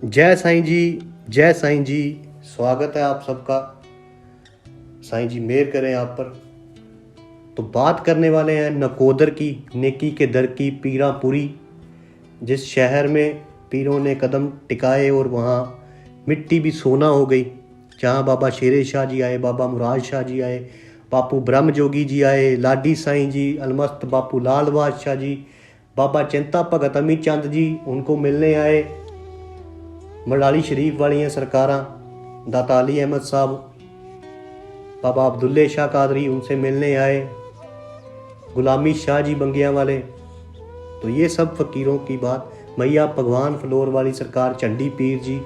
जय साईं जी, जय साईं जी। स्वागत है आप सबका। साईं जी मेहर करें आप पर। तो बात करने वाले हैं नकोदर की, नेकी के दर की, पीरापुरी, जिस शहर में पीरों ने कदम टिकाए और वहाँ मिट्टी भी सोना हो गई, जहाँ बाबा शेरे शाह जी आए, बाबा मुराद शाह जी आए, बापू ब्रह्म जोगी जी आए, लाडी साईं जी, अलमस्त बापू लाल बादशाह जी, बाबा चिंता भगत अमी चंद जी उनको मिलने आए, मरडाली शरीफ वालियां सरकारां, दाता अली अहमद साहब, बाबा अब्दुल्ले शाह कादरी उनसे मिलने आए, गुलामी शाह जी बंगिया वाले। तो ये सब फ़कीरों की बात, मैया भगवान फ्लोर वाली सरकार, चंडी पीर जी।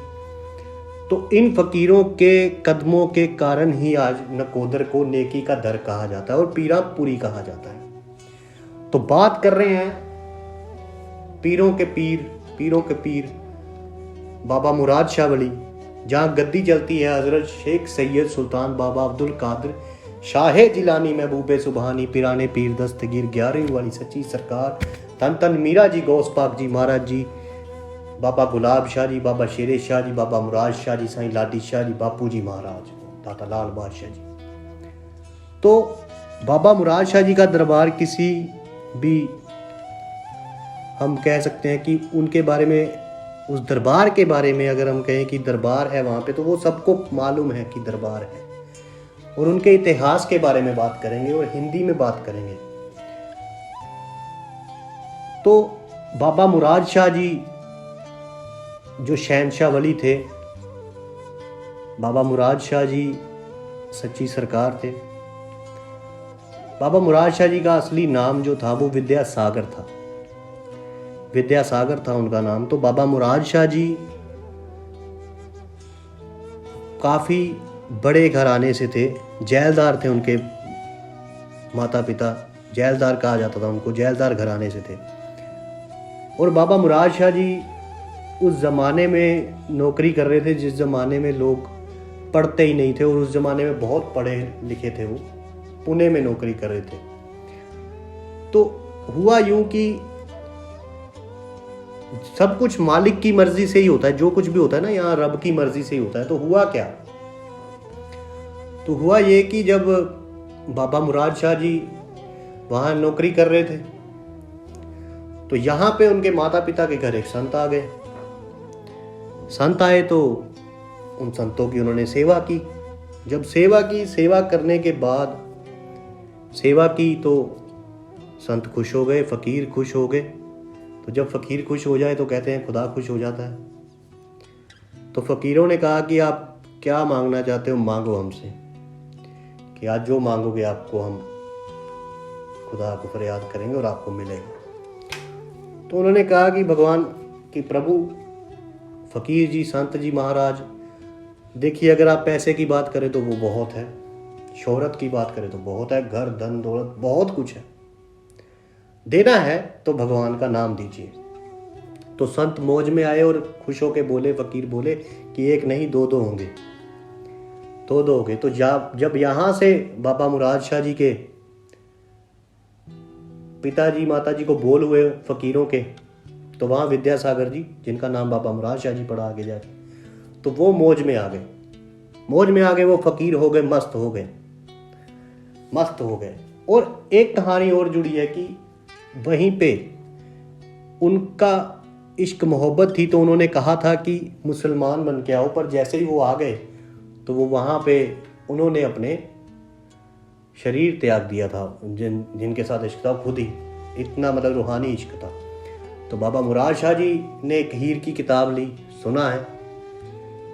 तो इन फ़कीरों के कदमों के कारण ही आज नकोदर को नेकी का दर कहा जाता है और पीरापुरी कहा जाता है। तो बात कर रहे हैं पीरों के पीर बाबा मुराद शाह वली, जहाँ गद्दी चलती है हज़रत शेख सैयद सुल्तान बाबा अब्दुल कादिर शाह जिलानी महबूबे सुबहानी पिराने पीर दस्तगीर 11वीं वाली सच्ची सरकार, धन धन मीरा जी गौस पाक जी महाराज जी, बाबा गुलाब शाह जी, बाबा शेरे शाह जी, बाबा मुराद शाह जी, साईं लाडी शाह जी, बापू जी महाराज, दाता लाल बादशाह जी। तो बाबा मुराद शाह जी का दरबार किसी भी, हम कह सकते हैं कि उनके बारे में, उस दरबार के बारे में अगर हम कहें कि दरबार है वहाँ पे, तो वो सबको मालूम है कि दरबार है। और उनके इतिहास के बारे में बात करेंगे और हिंदी में बात करेंगे। तो बाबा मुराद शाह जी जो शहनशाह वली थे, बाबा मुराद शाह जी सच्ची सरकार थे। बाबा मुराद शाह जी का असली नाम जो था वो विद्यासागर था, विद्यासागर था उनका नाम। तो बाबा मुराद शाह जी काफ़ी बड़े घराने से थे, जैलदार थे उनके माता पिता, जैलदार कहा जाता था उनको, जैलदार घराने से थे। और बाबा मुराद शाह जी उस ज़माने में नौकरी कर रहे थे जिस ज़माने में लोग पढ़ते ही नहीं थे, और उस ज़माने में बहुत पढ़े लिखे थे। वो पुणे में नौकरी कर रहे थे। तो हुआ यूं कि सब कुछ मालिक की मर्जी से ही होता है, जो कुछ भी होता है ना यहाँ रब की मर्जी से ही होता है। तो हुआ क्या, तो हुआ ये कि जब बाबा मुराद शाह जी वहाँ नौकरी कर रहे थे, तो यहाँ पे उनके माता पिता के घर एक संत आ गए। संत आए तो उन संतों की उन्होंने सेवा की। जब सेवा की, सेवा करने के बाद सेवा की तो संत खुश हो गए, फ़कीर खुश हो गए। तो जब फ़कीर खुश हो जाए तो कहते हैं खुदा खुश हो जाता है। तो फ़कीरों ने कहा कि आप क्या मांगना चाहते हो, मांगो हमसे, कि आज जो मांगोगे आपको हम खुदा को फरियाद करेंगे और आपको मिलेगा। तो उन्होंने कहा कि भगवान कि प्रभु, फ़कीर जी, संत जी महाराज, देखिए अगर आप पैसे की बात करें तो वो बहुत है, शोहरत की बात करें तो बहुत है, घर धन दौलत बहुत कुछ है, देना है तो भगवान का नाम दीजिए। तो संत मौज में आए और खुश होके बोले, फ़कीर बोले कि एक नहीं दो दो होंगे, दो दो हो गए। तो जब यहाँ से बाबा मुराद शाह जी के पिताजी माता जी को बोल हुए फ़कीरों के, तो वहाँ विद्यासागर जी, जिनका नाम बाबा मुराद शाह जी पड़ा आगे जाके, तो वो मौज में आ गए, मौज में आ गए, वो फ़कीर हो गए, मस्त हो गए, मस्त हो गए। और एक कहानी और जुड़ी है कि वहीं पे उनका इश्क मोहब्बत थी, तो उन्होंने कहा था कि मुसलमान बन के आओ, पर जैसे ही वो आ गए तो वो वहाँ पे उन्होंने अपने शरीर त्याग दिया था। जिनके साथ इश्क था खुद ही, इतना मतलब रूहानी इश्क था। तो बाबा मुराद शाह जी ने एक हीर की किताब ली, सुना है,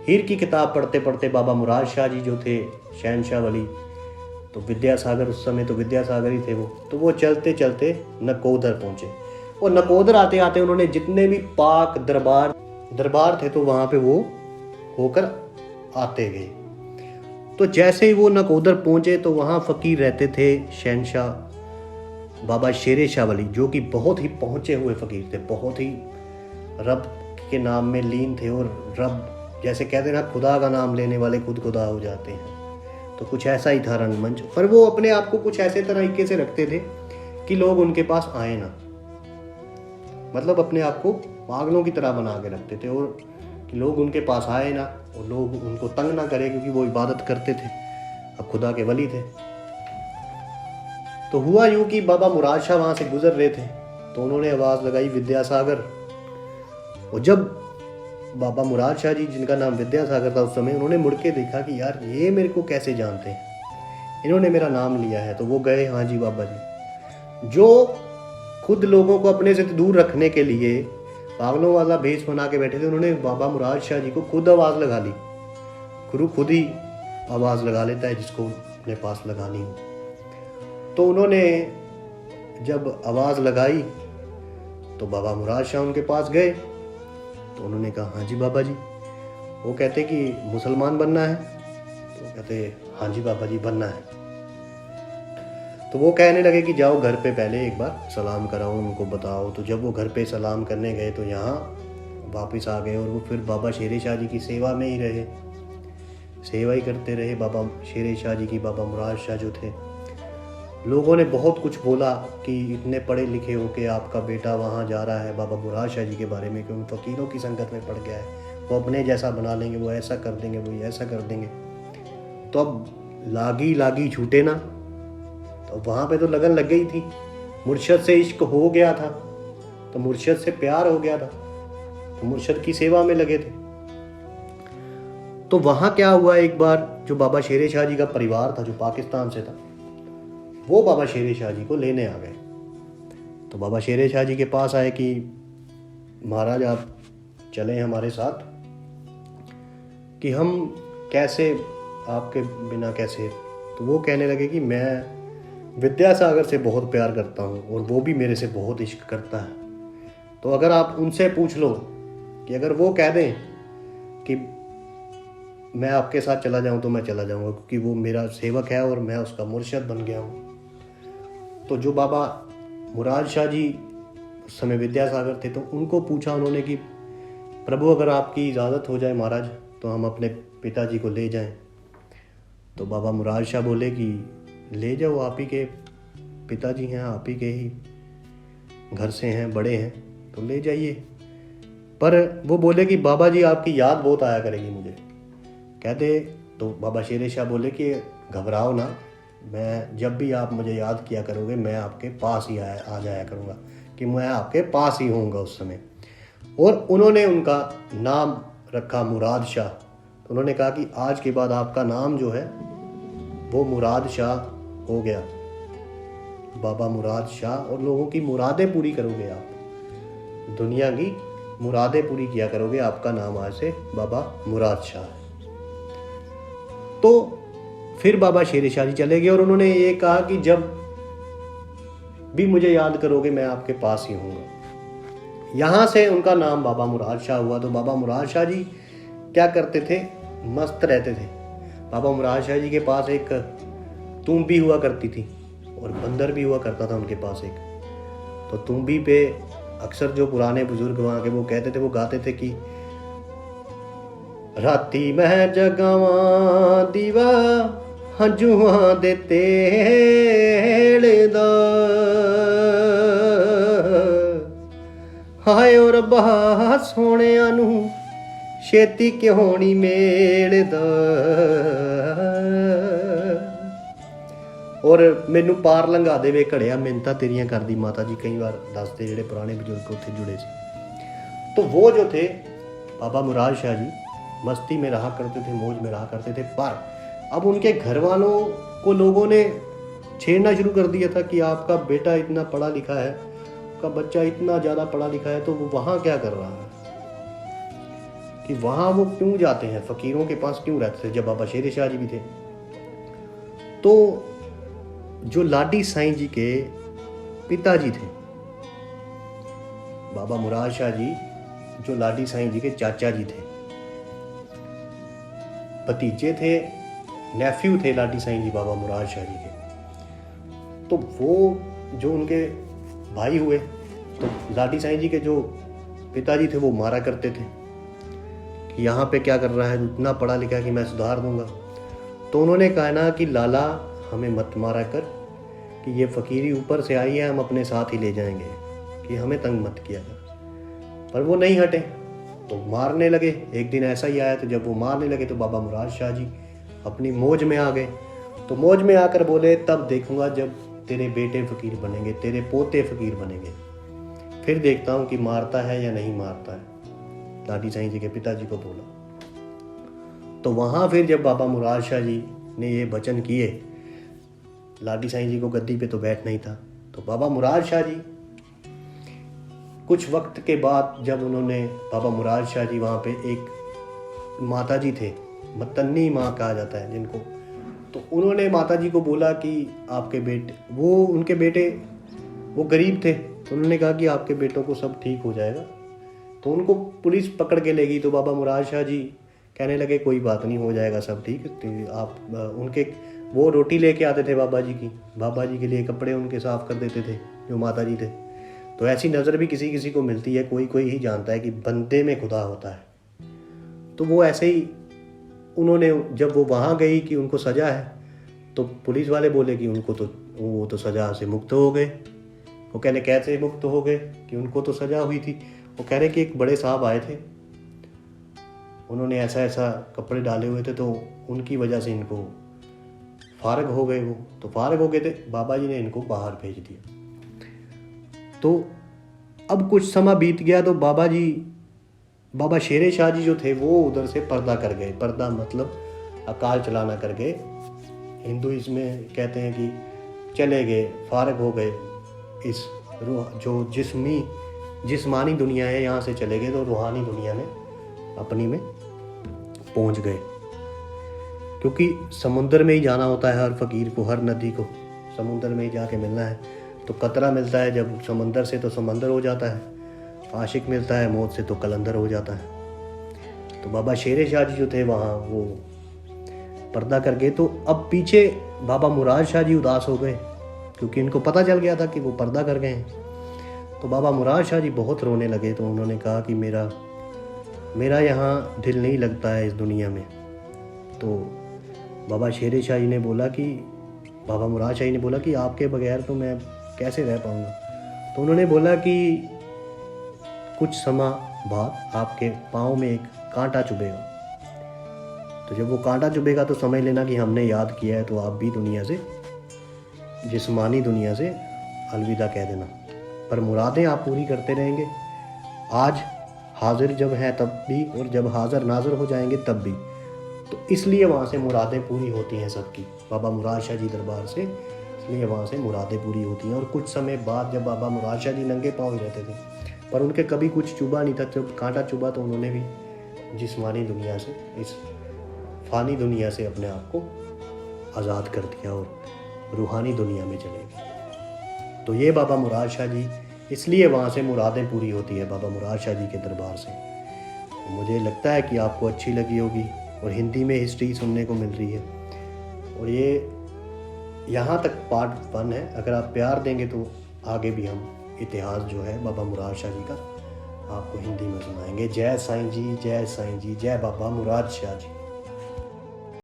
हीर की किताब पढ़ते पढ़ते बाबा मुराद शाह जी जो थे शहनशाह वली, तो विद्यासागर, उस समय तो विद्यासागर ही थे वो, तो वो चलते चलते नकोदर पहुँचे। और नकोदर आते आते उन्होंने जितने भी पाक दरबार थे तो वहाँ पे वो होकर आते गए। तो जैसे ही वो नकोदर पहुँचे तो वहाँ फ़कीर रहते थे शहनशाह बाबा शेरे शाह वली, जो कि बहुत ही पहुँचे हुए फ़कीर थे, बहुत ही रब के नाम में लीन थे। और रब जैसे कहते हैं ना, खुदा का नाम लेने वाले खुद खुदा हो जाते हैं, तो कुछ ऐसा ही था रंगमंच। पर वो अपने आप को कुछ ऐसे तरीके से रखते थे कि लोग उनके पास आए ना, मतलब अपने आप को पागलों की तरह बना के रखते थे। और कि लोग उनके पास आए ना और लोग उनको तंग ना करें, क्योंकि वो इबादत करते थे, अब खुदा के वली थे। तो हुआ यूं कि बाबा मुराद शाह वहाँ से गुजर रहे थे, तो उन्होंने आवाज़ लगाई विद्यासागर। और जब बाबा मुराद शाह जी, जिनका नाम विद्यासागर था उस समय, उन्होंने मुड़ के देखा कि यार ये मेरे को कैसे जानते हैं, इन्होंने मेरा नाम लिया है। तो वो गए, हाँ जी बाबा जी, जो खुद लोगों को अपने से दूर रखने के लिए पागलों वाला भेष बना के बैठे थे, उन्होंने बाबा मुराद शाह जी को खुद आवाज़ लगा ली। गुरु खुद ही आवाज़ लगा लेता है जिसको अपने पास लगानी हो। तो उन्होंने जब आवाज़ लगाई तो बाबा मुराद शाह उनके पास गए। तो उन्होंने कहा हाँ जी बाबा जी। वो कहते कि मुसलमान बनना है? तो कहते हाँ जी बाबा जी बनना है। तो वो कहने लगे कि जाओ घर पे पहले एक बार सलाम कराओ, उनको बताओ। तो जब वो घर पे सलाम करने गए तो यहाँ वापस आ गए और वो फिर बाबा शेर शाह जी की सेवा में ही रहे, सेवा ही करते रहे बाबा शेर शाह जी की। बाबा मुराद शाह जो थे, लोगों ने बहुत कुछ बोला कि इतने पढ़े लिखे हो के आपका बेटा वहाँ जा रहा है, बाबा मुराद शाह जी के बारे में, कि उन फ़कीरों की संगत में पड़ गया है, वो अपने जैसा बना लेंगे, वो ऐसा कर देंगे, वो ऐसा कर देंगे। तो अब लागी छूटे ना, तो वहाँ पे तो लगन लग गई थी। मुर्शद से इश्क हो गया था, तो मुर्शद से प्यार हो गया था, तो मुर्शद की सेवा में लगे थे। तो वहाँ क्या हुआ, एक बार जो बाबा शेर शाह जी का परिवार था, जो पाकिस्तान से था, वो बाबा शेर शाह जी को लेने आ गए। तो बाबा शेर शाह जी के पास आए कि महाराज आप चलें हमारे साथ, कि हम कैसे, आपके बिना कैसे। तो वो कहने लगे कि मैं विद्यासागर से बहुत प्यार करता हूँ और वो भी मेरे से बहुत इश्क करता है। तो अगर आप उनसे पूछ लो कि अगर वो कह दें कि मैं आपके साथ चला जाऊँ तो मैं चला जाऊँगा, क्योंकि वो मेरा सेवक है और मैं उसका मुर्शद बन गया हूँ। तो जो बाबा मुराद शाह जी उस समय विद्यासागर थे, तो उनको पूछा उन्होंने कि प्रभु अगर आपकी इजाज़त हो जाए महाराज, तो हम अपने पिताजी को ले जाएं। तो बाबा मुराद शाह बोले कि ले जाओ, आप ही के पिताजी हैं, आप ही के ही घर से हैं, बड़े हैं, तो ले जाइए। पर वो बोले कि बाबा जी आपकी याद बहुत आया करेगी मुझे। कहते तो बाबा शेर शाह बोले कि घबराओ ना, मैं जब भी आप मुझे याद किया करोगे मैं आपके पास ही आ जाया करूँगा, कि मैं आपके पास ही होऊंगा उस समय। और उन्होंने उनका नाम रखा मुराद शाह। तो उन्होंने कहा कि आज के बाद आपका नाम जो है वो मुराद शाह हो गया, बाबा मुराद शाह, और लोगों की मुरादें पूरी करोगे आप, दुनिया की मुरादें पूरी किया करोगे, आपका नाम आज से बाबा मुराद शाह है। तो फिर बाबा शेर शाह जी चले गए और उन्होंने ये कहा कि जब भी मुझे याद करोगे मैं आपके पास ही होऊंगा। यहाँ से उनका नाम बाबा मुराद शाह हुआ। तो बाबा मुराद शाह जी क्या करते थे, मस्त रहते थे। बाबा मुराद शाह जी के पास एक तुम्बी हुआ करती थी और बंदर भी हुआ करता था उनके पास एक। तो तुम्बी पे अक्सर जो पुराने बुजुर्ग वहाँ के वो कहते थे, वो गाते थे कि राती मैं जगावां दीवा हंजुआं दे तेल दा, हाय ओ रब्बा सोहणिया नू छेती क्यों नहीं मेलदा, और मैनू पार लंघा दे वे घड़िया मिन्नतां तेरियां करदी माता जी, कई बार दसदे ਜਿਹੜੇ पुराने बुजुर्ग उत्थे जुड़े सी। तो वो जो थे बाबा मुराद शाह जी मस्ती में रहा करते थे, मौज में रहा करते थे। पर अब उनके घर वालों को लोगों ने छेड़ना शुरू कर दिया था कि आपका बेटा इतना पढ़ा लिखा है, आपका बच्चा इतना ज़्यादा पढ़ा लिखा है, तो वो वहाँ क्या कर रहा है, कि वहाँ वो क्यों जाते हैं, फ़कीरों के पास क्यों रहते थे, जब बाबा शेर शाह जी भी थे। तो जो लाडी साईं जी के पिताजी थे, बाबा मुराद शाह जी जो लाडी साईं जी के चाचा जी थे, भतीजे थे, नेफ्यू थे लाडी साईं जी बाबा मुराद शाह जी के। तो वो जो उनके भाई हुए, तो लाडी साईं जी के जो पिताजी थे वो मारा करते थे कि यहाँ पे क्या कर रहा है, इतना पढ़ा लिखा कि मैं सुधार दूंगा। तो उन्होंने कहा ना कि लाला हमें मत मारा कर, कि ये फ़कीरी ऊपर से आई है, हम अपने साथ ही ले जाएंगे, कि हमें तंग मत किया कर। पर वो नहीं हटे, तो मारने लगे। एक दिन ऐसा ही आया, तो जब वो मारने लगे तो बाबा मुराद शाह जी अपनी मौज में आ गए। तो मौज में आकर बोले, तब देखूंगा जब तेरे बेटे फ़कीर बनेंगे, तेरे पोते फ़कीर बनेंगे, फिर देखता हूँ कि मारता है या नहीं मारता है। लाडी साईं जी के पिताजी को बोला। तो वहाँ फिर जब बाबा मुराद शाह जी ने ये वचन किए, लाडी साईं जी को गद्दी पे तो बैठ नहीं था, तो बाबा मुराद शाह जी कुछ वक्त के बाद जब उन्होंने, बाबा मुराद शाह जी वहाँ पे एक माता जी थे, मतन्नी माँ कहा जाता है जिनको, तो उन्होंने माता जी को बोला कि आपके बेटे, वो उनके बेटे वो गरीब थे, तो उन्होंने कहा कि आपके बेटों को सब ठीक हो जाएगा। तो उनको पुलिस पकड़ के ले गई। तो बाबा मुराद शाह जी कहने लगे कोई बात नहीं, हो जाएगा सब ठीक। तो आप उनके वो रोटी लेके आते थे बाबा जी की, बाबा जी के लिए कपड़े उनके साफ कर देते थे जो माता जी थे। तो ऐसी नज़र भी किसी किसी को मिलती है, कोई कोई ही जानता है कि बंदे में खुदा होता है। तो वो ऐसे ही उन्होंने, जब वो वहाँ गई कि उनको सज़ा है, तो पुलिस वाले बोले कि उनको तो, वो तो सज़ा से मुक्त हो गए। वो कहने कैसे मुक्त हो गए कि उनको तो सज़ा हुई थी। वो कह रहे कि एक बड़े साहब आए थे, उन्होंने ऐसा ऐसा कपड़े डाले हुए थे, तो उनकी वजह से इनको फारग हो गए। वो तो फारग हो गए थे, बाबा जी ने इनको बाहर भेज दिया। तो अब कुछ समय बीत गया, तो बाबा शेरे शाह जी जो थे वो उधर से पर्दा कर गए। पर्दा मतलब अकाल चलाना कर गए। हिंदुइज्म में कहते हैं कि चले गए, फारग हो गए, इस रूह जो जिस्मानी दुनिया है यहाँ से चले गए, तो रूहानी दुनिया में अपनी में पहुँच गए। क्योंकि समुंदर में ही जाना होता है हर फकीर को, हर नदी को समुंदर में ही जाके मिलना है। तो कतरा मिलता है जब समंदर से तो समंदर हो जाता है, आशिक मिलता है मौत से तो कलंदर हो जाता है। तो बाबा शेरे शाह जी जो थे वहाँ वो पर्दा कर गए। तो अब पीछे बाबा मुराद शाह जी उदास हो गए, क्योंकि इनको पता चल गया था कि वो पर्दा कर गए हैं। तो बाबा मुराद शाह जी बहुत रोने लगे। तो उन्होंने कहा कि मेरा यहाँ दिल नहीं लगता है इस दुनिया में। तो बाबा शेरे शाह जी ने बोला कि, बाबा मुराद शाह जी ने बोला कि आपके बगैर तो मैं कैसे रह पाऊँगा। तो उन्होंने बोला कि कुछ समय बाद आपके पाँव में एक कांटा चुभेगा, तो जब वो कांटा चुभेगा तो समझ लेना कि हमने याद किया है, तो आप भी दुनिया से, जिस्मानी दुनिया से अलविदा कह देना, पर मुरादें आप पूरी करते रहेंगे। आज हाजिर जब हैं तब भी, और जब हाजिर नाजिर हो जाएंगे तब भी। तो इसलिए वहाँ से मुरादें पूरी होती हैं सबकी, बाबा मुराद शाह जी दरबार से, इसलिए वहाँ से मुरादें पूरी होती हैं। और कुछ समय बाद जब बाबा मुराद शाह जी नंगे पाँव ही रहते थे, पर उनके कभी कुछ चुभा नहीं था। जब कांटा चुभा तो उन्होंने भी जिस्मानी दुनिया से, इस फ़ानी दुनिया से अपने आप को आज़ाद कर दिया और रूहानी दुनिया में चले गए। तो ये बाबा मुराद शाह जी, इसलिए वहाँ से मुरादें पूरी होती है बाबा मुराद शाह जी के दरबार से। तो मुझे लगता है कि आपको अच्छी लगी होगी, और हिंदी में हिस्ट्री सुनने को मिल रही है। और ये यहाँ तक पार्ट 1 है। अगर आप प्यार देंगे तो आगे भी हम इतिहास जो है बाबा मुराद शाह जी का आपको हिंदी में सुनाएंगे। जय साईं जी, जय साईं जी, जय बाबा मुराद शाह जी।